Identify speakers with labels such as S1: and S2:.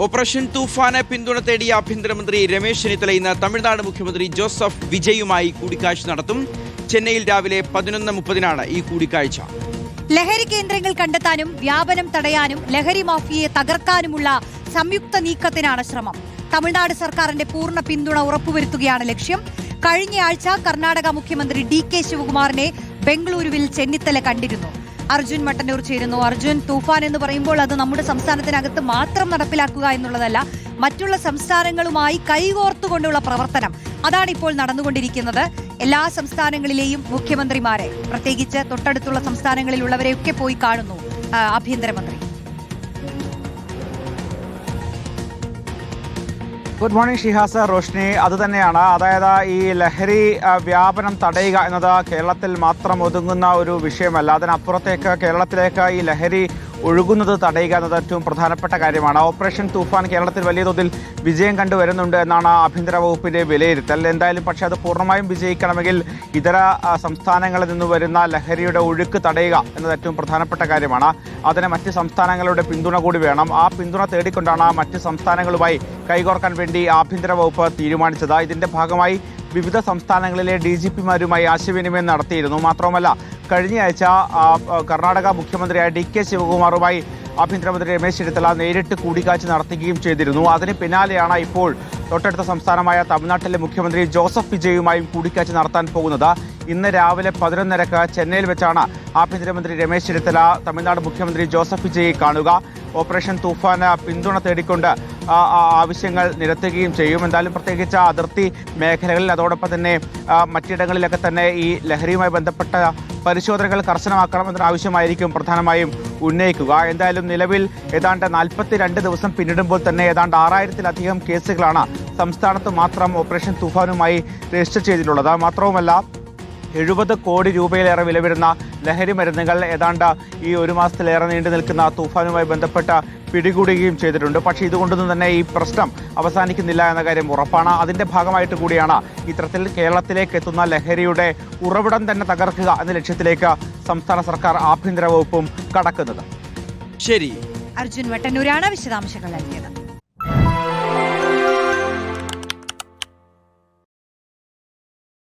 S1: Operation തൂഫാന് പിന്തുണ തേടിയ ആഭ്യന്തരമന്ത്രി രമേശ് ചെന്നിത്തല ഇന്ന് തമിഴ്നാട് മുഖ്യമന്ത്രി ജോസഫ് വിജയുമായി കൂടിക്കാഴ്ച നടത്തും. ചെന്നൈയിൽ രാവിലെ 11:30 ഈ കൂടിക്കാഴ്ച.
S2: ലഹരി കേന്ദ്രങ്ങൾ കണ്ടെത്താനും വ്യാപനം തടയാനും ലഹരി മാഫിയയെ തകർക്കാനുമുള്ള സംയുക്ത നീക്കത്തിനാണ് ശ്രമം. തമിഴ്നാട് സർക്കാരിന്റെ പൂർണ്ണ പിന്തുണ ഉറപ്പുവരുത്തുകയാണ് ലക്ഷ്യം. കഴിഞ്ഞയാഴ്ച കർണാടക മുഖ്യമന്ത്രി DK ശിവകുമാറിനെ ബംഗളൂരുവിൽ ചെന്നിത്തല കണ്ടിരുന്നു. അർജുൻ മട്ടന്നൂർ ചേരുന്നു. അർജുൻ, തൂഫാൻ എന്ന് പറയുമ്പോൾ അത് നമ്മുടെ സംസ്ഥാനത്തിനകത്ത് മാത്രം നടപ്പിലാക്കുക എന്നുള്ളതല്ല, മറ്റുള്ള സംസ്ഥാനങ്ങളുമായി കൈകോർത്തുകൊണ്ടുള്ള പ്രവർത്തനം അതാണ് ഇപ്പോൾ നടന്നുകൊണ്ടിരിക്കുന്നത്. എല്ലാ സംസ്ഥാനങ്ങളിലെയും മുഖ്യമന്ത്രിമാരെ, പ്രത്യേകിച്ച് തൊട്ടടുത്തുള്ള സംസ്ഥാനങ്ങളിലുള്ളവരെയൊക്കെ പോയി കാണുന്നു ആഭ്യന്തരമന്ത്രി.
S3: Good morning Shihas, Roshni. അതുതന്നെയാണ്, അതായത് ഈ ലഹരി വ്യാപനം തടയുക എന്നത് കേരളത്തിൽ മാത്രം ഒതുങ്ങുന്ന ഒരു വിഷയമല്ല. അതിനപ്പുറത്തേക്ക് കേരളത്തിലേക്ക് ഈ ലഹരി ഒഴുകുന്നത് തടയുക എന്നത് ഏറ്റവും പ്രധാനപ്പെട്ട കാര്യമാണ്. ഓപ്പറേഷൻ തൂഫാൻ കേരളത്തിൽ വലിയ തോതിൽ വിജയം കണ്ടുവരുന്നുണ്ട് എന്നാണ് ആഭ്യന്തര വകുപ്പിന്റെ വിലയിരുത്തൽ. എന്തായാലും പക്ഷേ അത് പൂർണ്ണമായും വിജയിക്കണമെങ്കിൽ ഇതര സംസ്ഥാനങ്ങളിൽ നിന്ന് വരുന്ന ലഹരിയുടെ ഒഴുക്ക് തടയുക എന്നത് ഏറ്റവും പ്രധാനപ്പെട്ട കാര്യമാണ്. അതിന് മറ്റ് സംസ്ഥാനങ്ങളുടെ പിന്തുണ കൂടി വേണം. ആ പിന്തുണ തേടിക്കൊണ്ടാണ് മറ്റ് സംസ്ഥാനങ്ങളുമായി കൈകോർക്കാൻ വേണ്ടി ആഭ്യന്തര വകുപ്പ് തീരുമാനിച്ചത്. ഇതിന്റെ ഭാഗമായി വിവിധ സംസ്ഥാനങ്ങളിലെ DGPമാരുമായി ആശയവിനിമയം നടത്തിയിരുന്നു. മാത്രവുമല്ല, കഴിഞ്ഞയാഴ്ച കർണാടക മുഖ്യമന്ത്രിയായ DK ശിവകുമാറുമായി ആഭ്യന്തരമന്ത്രി രമേശ് ചെന്നിത്തല നേരിട്ട് കൂടിക്കാഴ്ച നടത്തുകയും ചെയ്തിരുന്നു. അതിന് പിന്നാലെയാണ് ഇപ്പോൾ തൊട്ടടുത്ത സംസ്ഥാനമായ തമിഴ്നാട്ടിലെ മുഖ്യമന്ത്രി ജോസഫ് വിജയുമായും കൂടിക്കാഴ്ച നടത്താൻ പോകുന്നത്. ഇന്ന് രാവിലെ 11:30 ചെന്നൈയിൽ വെച്ചാണ് ആഭ്യന്തരമന്ത്രി രമേശ് ചെന്നിത്തല തമിഴ്നാട് മുഖ്യമന്ത്രി ജോസഫ് വിജയെ കാണുക. ഓപ്പറേഷൻ തൂഫാന് പിന്തുണ തേടിക്കൊണ്ട് ആവശ്യങ്ങൾ നിരത്തുകയും ചെയ്യും. എന്തായാലും പ്രത്യേകിച്ച് അതിർത്തി മേഖലകളിൽ, അതോടൊപ്പം തന്നെ മറ്റിടങ്ങളിലൊക്കെ തന്നെ ഈ ലഹരിയുമായി ബന്ധപ്പെട്ട പരിശോധനകൾ കർശനമാക്കണമെന്ന ആവശ്യമായിരിക്കും പ്രധാനമായും ഉന്നയിക്കുക. എന്തായാലും നിലവിൽ ഏതാണ്ട് 42 ദിവസം പിന്നിടുമ്പോൾ തന്നെ ഏതാണ്ട് 6000-ലധികം കേസുകളാണ് സംസ്ഥാനത്ത് മാത്രം ഓപ്പറേഷൻ തൂഫാനുമായി രജിസ്റ്റർ ചെയ്തിട്ടുള്ളത്. മാത്രവുമല്ല, 70 കോടി രൂപയിലേറെ വില വരുന്ന ലഹരി മരുന്നുകൾ ഏതാണ്ട് ഈ ഒരു മാസത്തിലേറെ നീണ്ടു നിൽക്കുന്ന തൂഫാനുമായി ബന്ധപ്പെട്ട പിടികൂടുകയും ചെയ്തിട്ടുണ്ട്. പക്ഷേ ഇതുകൊണ്ടൊന്നും തന്നെ ഈ പ്രശ്നം അവസാനിക്കുന്നില്ല എന്ന കാര്യം ഉറപ്പാണ്. അതിന്റെ ഭാഗമായിട്ട് കൂടിയാണ് ഇത്തരത്തിൽ കേരളത്തിലേക്ക് എത്തുന്ന ലഹരിയുടെ ഉറവിടം തന്നെ തകർക്കുക എന്ന ലക്ഷ്യത്തിലേക്ക് സംസ്ഥാന സർക്കാർ ആഭ്യന്തര വകുപ്പും കടക്കുന്നത്.
S1: ശരി,
S2: അർജുൻ വട്ടന്നൂരാണ് വിശദാംശങ്ങൾ നൽകിയത്.